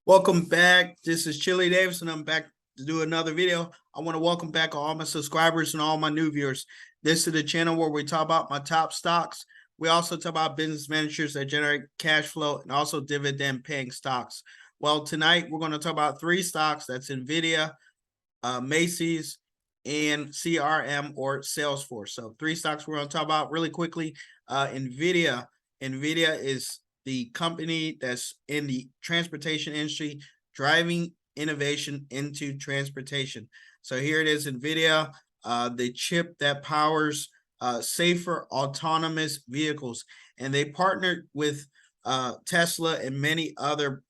Welcome back. This is Chili Davis, and I'm back to do another video. I want to welcome back all my subscribers and all my new viewers. This is the channel where we talk about my top stocks. We also talk about business managers that generate cash flow and also dividend-paying stocks. Well, tonight we're going to talk about three stocks. That's Nvidia, Macys, and CRM or Salesforce. So three stocks we're going to talk about really quickly. Nvidia is the company that's in the transportation industry, driving innovation into transportation. So here it is, Nvidia, the chip that powers safer autonomous vehicles. And they partnered with Tesla and many other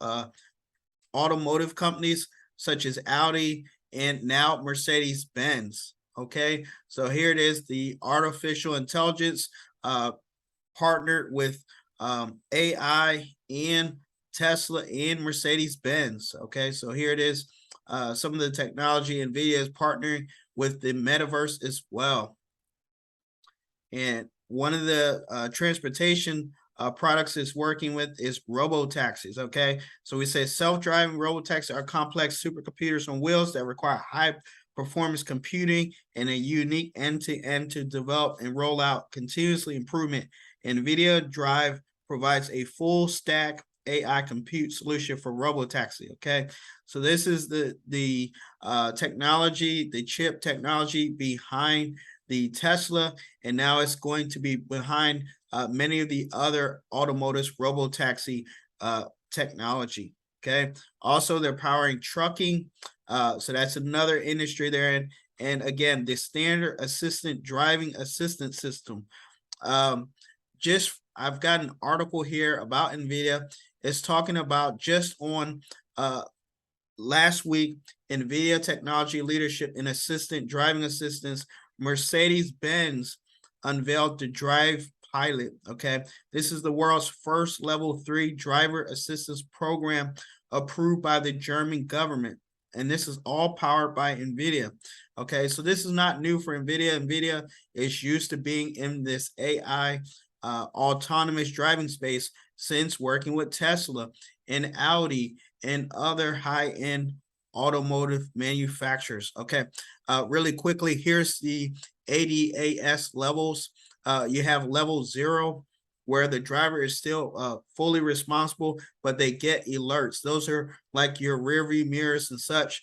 automotive companies such as Audi and now Mercedes-Benz. Okay, so here it is, the artificial intelligence partnered with AI and Tesla and Mercedes-Benz. Okay, so here it is. Some of the technology Nvidia is partnering with the metaverse as well. And one of the transportation products it's working with is robo-taxis. Okay, so we say self-driving robo-taxis are complex supercomputers on wheels that require high performance computing and a unique end-to-end to develop and roll out continuously improvement. Nvidia Drive provides a full stack AI compute solution for robotaxi. Okay, so this is the technology, the chip technology behind the Tesla, and now it's going to be behind many of the other automotive robotaxi technology. Okay, also they're powering trucking, so that's another industry they're in. And again, the standard assistant driving assistance system. I've got an article here about Nvidia. It's talking about just on last week, Nvidia technology leadership in assistant driving assistance. Mercedes-Benz unveiled the Drive Pilot. Okay, this is the world's first level 3 driver assistance program approved by the German government, and this is all powered by Nvidia. Okay, so this is not new for Nvidia. Nvidia is used to being in this AI autonomous driving space since working with Tesla and Audi and other high-end automotive manufacturers. Okay, really quickly, here's the ADAS levels. You have level 0, where the driver is still fully responsible, but they get alerts. Those are like your rear view mirrors and such.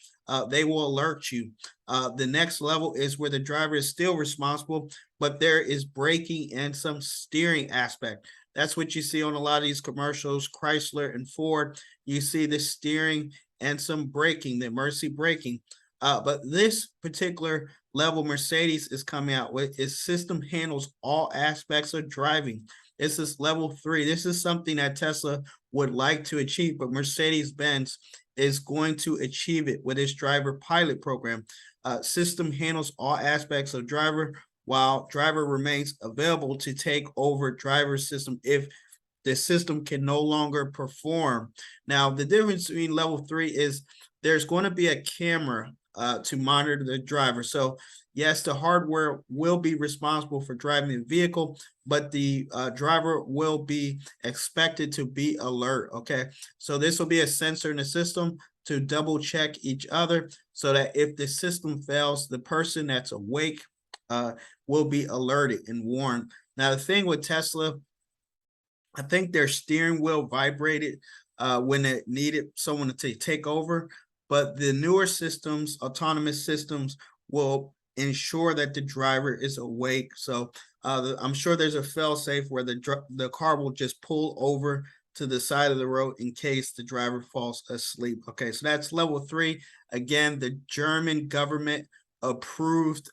They will alert you. The next level is where the driver is still responsible, but there is braking and some steering aspect. That's what you see on a lot of these commercials, Chrysler and Ford. You see the steering and some braking, the emergency braking. But this particular level Mercedes is coming out with, its system handles all aspects of driving. This is level 3. This is something that Tesla would like to achieve, but Mercedes-Benz is going to achieve it with its driver pilot program. System handles all aspects of driver, while driver remains available to take over driver system if the system can no longer perform. Now, the difference between level 3 is there's going to be a camera to monitor the driver. So yes, the hardware will be responsible for driving the vehicle, but the driver will be expected to be alert. Okay, so this will be a sensor in the system to double check each other so that if the system fails, the person that's awake will be alerted and warned. Now, the thing with Tesla, I think their steering wheel vibrated when it needed someone to take over, but the newer systems, autonomous systems, will ensure that the driver is awake. So I'm sure there's a fail-safe where the car will just pull over to the side of the road in case the driver falls asleep. Okay, so that's level 3. Again, the German government approved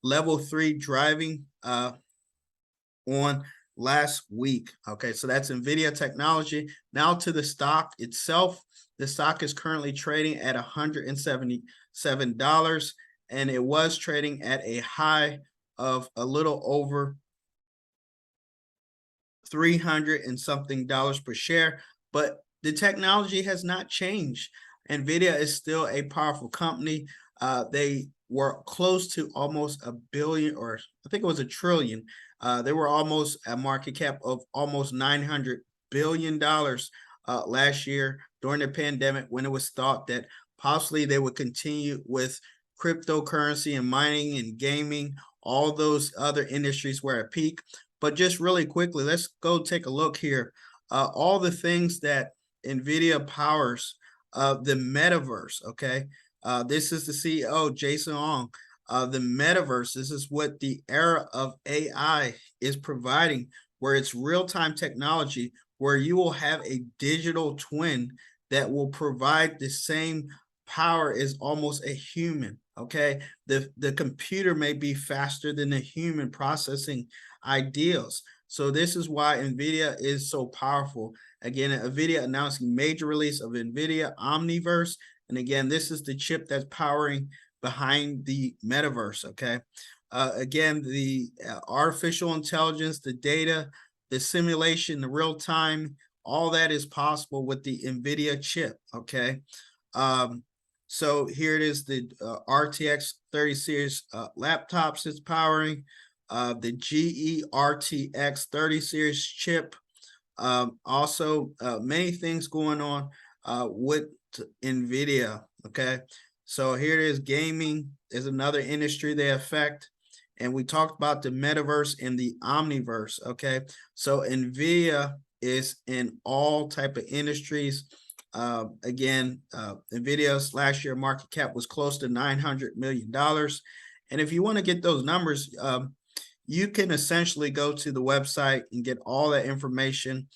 level 3 driving on last week. Okay, so that's Nvidia technology. Now to the stock itself. The stock is currently trading at $177, and it was trading at a high of a little over $300 and something per share, but the technology has not changed. Nvidia is still a powerful company. They were close to almost $1 billion, or I think it was $1 trillion. They were almost a market cap of almost $900 billion last year during the pandemic, when it was thought that possibly they would continue with cryptocurrency and mining and gaming. All those other industries were at peak. But just really quickly, let's go take a look here. All the things that Nvidia powers, the metaverse, okay? This is the CEO, Jason Ong. The metaverse, this is what the era of AI is providing, where it's real-time technology, where you will have a digital twin that will provide the same power as almost a human, okay? The computer may be faster than the human processing ideas. So this is why Nvidia is so powerful. Again, Nvidia announcing major release of Nvidia Omniverse. And again, this is the chip that's powering behind the metaverse, okay? Again, the artificial intelligence, the data, the simulation, the real time, all that is possible with the Nvidia chip, okay? So here it is, the RTX 30 series laptops it's powering, the GE RTX 30 series chip. Also, many things going on with Nvidia, okay? So here it is, gaming is another industry they affect. And we talked about the metaverse and the omniverse, okay? So Nvidia is in all type of industries. Again, Nvidia's last year market cap was close to $900 million. And if you want to get those numbers, you can essentially go to the website and get all that information.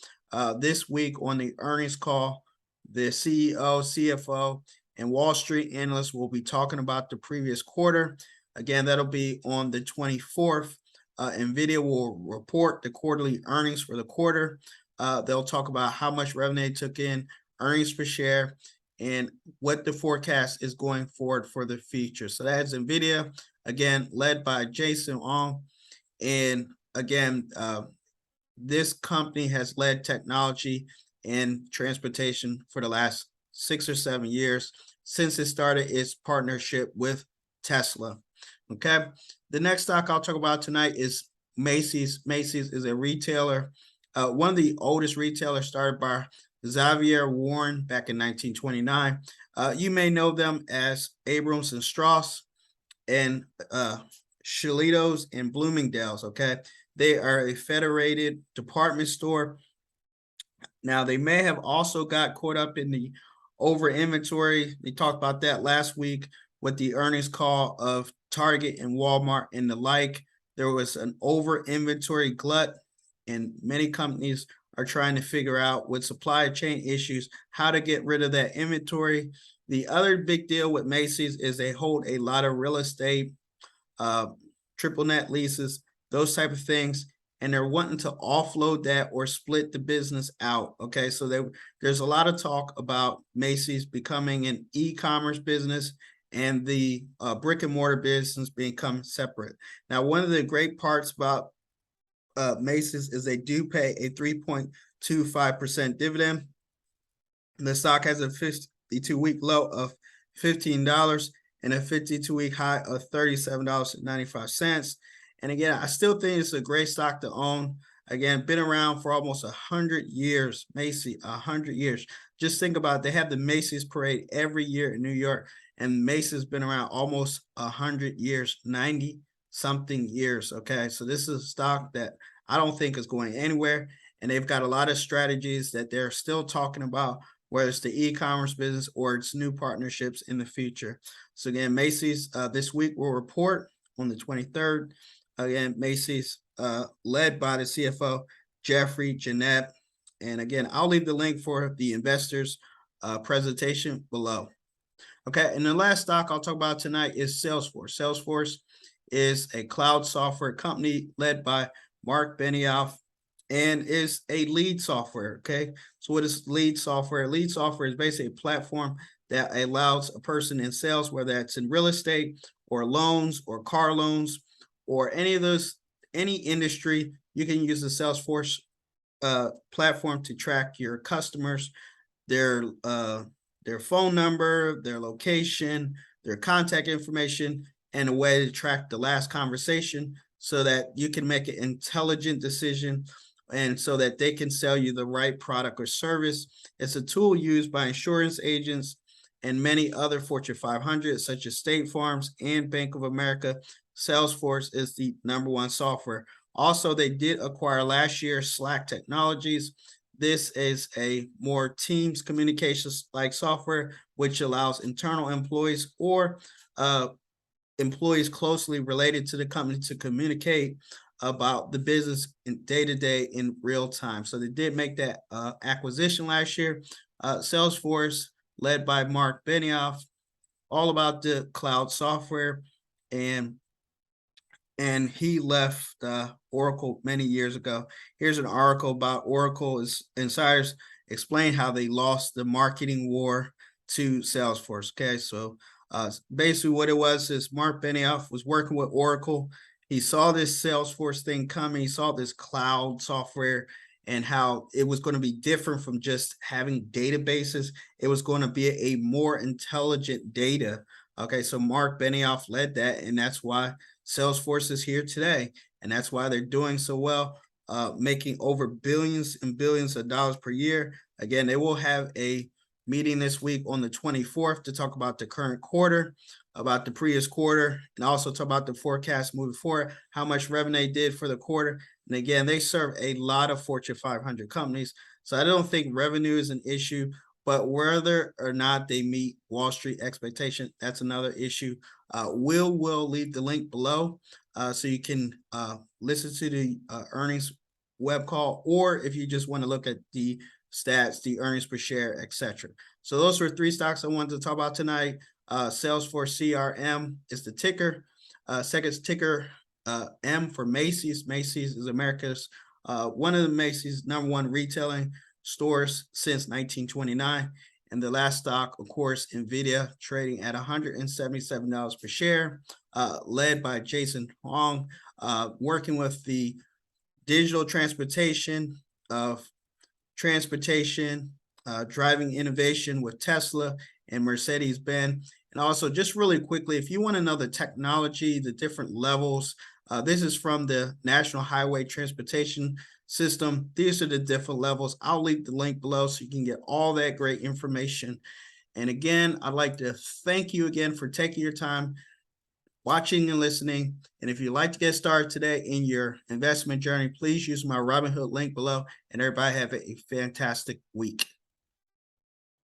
This week on the earnings call, the CEO, CFO, and Wall Street analysts will be talking about the previous quarter. Again, that'll be on the 24th. Nvidia will report the quarterly earnings for the quarter. They'll talk about how much revenue they took in, earnings per share, and what the forecast is going forward for the future. So that's Nvidia, again, led by Jason Ong. And again, this company has led technology and transportation for the last 6 or 7 years since it started its partnership with Tesla. Okay, the next stock I'll talk about tonight is Macy's. Macy's is a retailer, one of the oldest retailers, started by Xavier Warren back in 1929. You may know them as Abrams and Strauss and Shalitos and Bloomingdale's. Okay, they are a federated department store. Now, they may have also got caught up in the over inventory. They talked about that last week with the earnings call of Target and Walmart and the like. There was an over inventory glut, and many companies are trying to figure out with supply chain issues how to get rid of that inventory. The other big deal with Macy's is they hold a lot of real estate, triple net leases, those type of things, and they're wanting to offload that or split the business out. Okay, so there's a lot of talk about Macy's becoming an e-commerce business and the brick and mortar business become separate. Now, one of the great parts about Macy's is they do pay a 3.25% dividend. The stock has a 52-week low of $15 and a 52-week high of $37.95. And again, I still think it's a great stock to own. Again, been around for almost 100 years, Macy, 100 years. Just think about it. They have the Macy's parade every year in New York, and Macy's been around almost 100 years, 90-something years, okay? So this is a stock that I don't think is going anywhere, and they've got a lot of strategies that they're still talking about, whether it's the e-commerce business or its new partnerships in the future. So again, Macy's this week will report on the 23rd. Again, Macy's led by the CFO, Jeffrey Jeanette. And again, I'll leave the link for the investors presentation below. Okay, and the last stock I'll talk about tonight is Salesforce. Salesforce is a cloud software company led by Mark Benioff and is a lead software, okay? So what is lead software? Lead software is basically a platform that allows a person in sales, whether that's in real estate or loans or car loans, or any of those, any industry, you can use the Salesforce platform to track your customers, their phone number, their location, their contact information, and a way to track the last conversation so that you can make an intelligent decision and so that they can sell you the right product or service. It's a tool used by insurance agents and many other Fortune 500, such as State Farms and Bank of America. Salesforce is the #1 software. Also, they did acquire last year Slack Technologies. This is a more Teams communications like software, which allows internal employees or employees closely related to the company to communicate about the business in day-to-day in real time. So they did make that acquisition last year. Salesforce, led by Mark Benioff, all about the cloud software, and he left Oracle many years ago. Here's an article about Oracle insiders explain how they lost the marketing war to Salesforce. Okay, so basically what it was is Mark Benioff was working with Oracle. He saw this Salesforce thing coming. He saw this cloud software and how it was going to be different from just having databases. It was going to be a more intelligent data. Okay, so Mark Benioff led that, and that's why Salesforce is here today, and that's why they're doing so well, making over billions and billions of dollars per year. Again, they will have a meeting this week on the 24th to talk about the current quarter, about the previous quarter, and also talk about the forecast moving forward, how much revenue they did for the quarter. And again, they serve a lot of Fortune 500 companies, so I don't think revenue is an issue, but whether or not they meet Wall Street expectation, that's another issue. We'll leave the link below so you can listen to the earnings web call, or if you just want to look at the stats, the earnings per share, etc. So those were 3 stocks I wanted to talk about tonight. Salesforce CRM is the ticker. Second ticker M for Macy's. Macy's is America's one of the Macy's #1 retailing stores since 1929. And the last stock, of course, Nvidia, trading at $177 per share, led by Jason Hong, working with the digital transportation of driving innovation with Tesla and Mercedes-Benz. And also, just really quickly, if you want to know the technology, the different levels, this is from the National Highway Transportation System. These are the different levels. I'll leave the link below so you can get all that great information. And again, I'd like to thank you again for taking your time watching and listening. And if you'd like to get started today in your investment journey, please use my Robinhood link below. And everybody have a fantastic week.